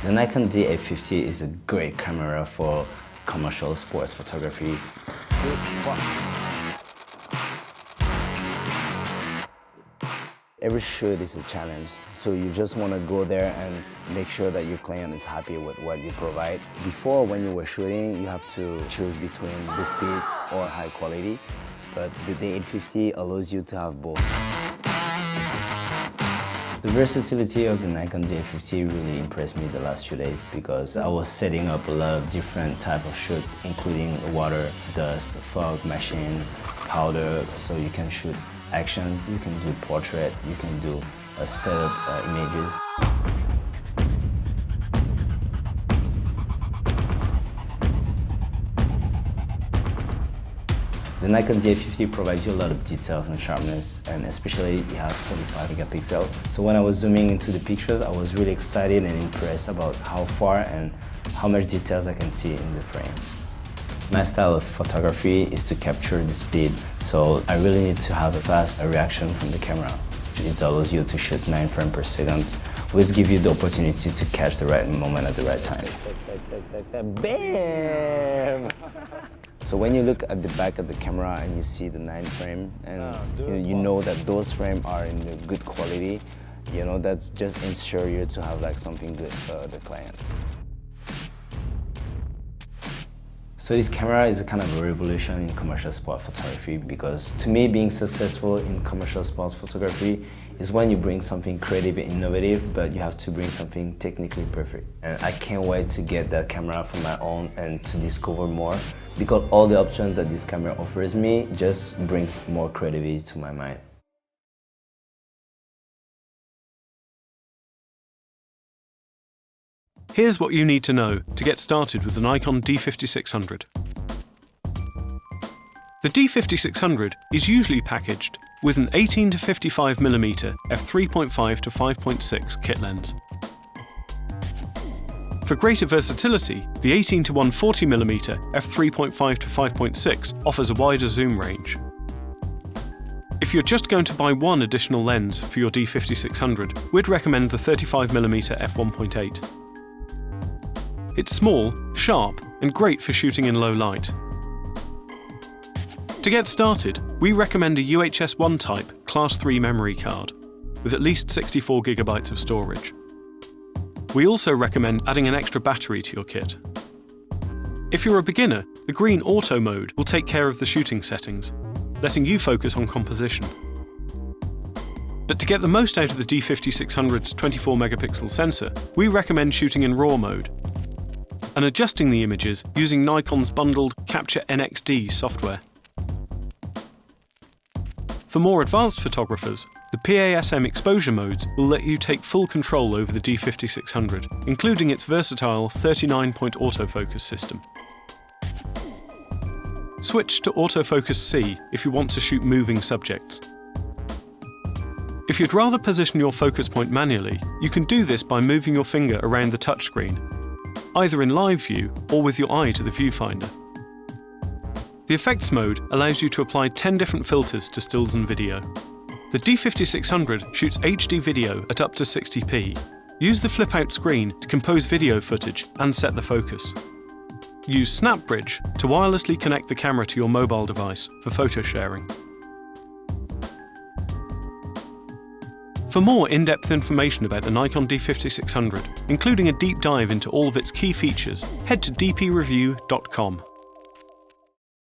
The Nikon D850 is a great camera for commercial sports photography. Every shoot is a challenge, so you just want to go there and make sure that your client is happy with what you provide. Before, when you were shooting, you have to choose between the speed or high quality, but the D850 allows you to have both. The versatility of the Nikon D850 really impressed me the last few days because I was setting up a lot of different type of shoot, including water, dust, fog, machines, powder, so you can shoot action, you can do portrait, you can do setup images. The Nikon D850 provides you a lot of details and sharpness, and especially it has 45 megapixels. So when I was zooming into the pictures, I was really excited and impressed about how far and how much details I can see in the frame. My style of photography is to capture the speed, so I really need to have a fast reaction from the camera. It allows you to shoot 9 frames per second, which gives you the opportunity to catch the right moment at the right time. Bam! So when you look at the back of the camera and you see the 9 frame, and you know that those frames are in the good quality, you know, that's just ensure you to have like something good for the client. So this camera is a kind of a revolution in commercial sport photography because to me being successful in commercial sports photography is when you bring something creative and innovative, but you have to bring something technically perfect. And I can't wait to get that camera for my own and to discover more because all the options that this camera offers me just brings more creativity to my mind. Here's what you need to know to get started with the Nikon D5600. The D5600 is usually packaged with an 18 to 55mm f3.5 to 5.6 kit lens. For greater versatility, the 18 to 140mm f3.5 to 5.6 offers a wider zoom range. If you're just going to buy one additional lens for your D5600, we'd recommend the 35mm f1.8. It's small, sharp, and great for shooting in low light. To get started, we recommend a UHS 1 type Class 3 memory card with at least 64GB of storage. We also recommend adding an extra battery to your kit. If you're a beginner, the green auto mode will take care of the shooting settings, letting you focus on composition. But to get the most out of the D5600's 24-megapixel sensor, we recommend shooting in RAW mode and adjusting the images using Nikon's bundled Capture NXD software. For more advanced photographers, the PASM exposure modes will let you take full control over the D5600, including its versatile 39-point autofocus system. Switch to autofocus C if you want to shoot moving subjects. If you'd rather position your focus point manually, you can do this by moving your finger around the touchscreen, either in live view or with your eye to the viewfinder. The effects mode allows you to apply 10 different filters to stills and video. The D5600 shoots HD video at up to 60p. Use the flip-out screen to compose video footage and set the focus. Use SnapBridge to wirelessly connect the camera to your mobile device for photo sharing. For more in-depth information about the Nikon D5600, including a deep dive into all of its key features, head to dpreview.com.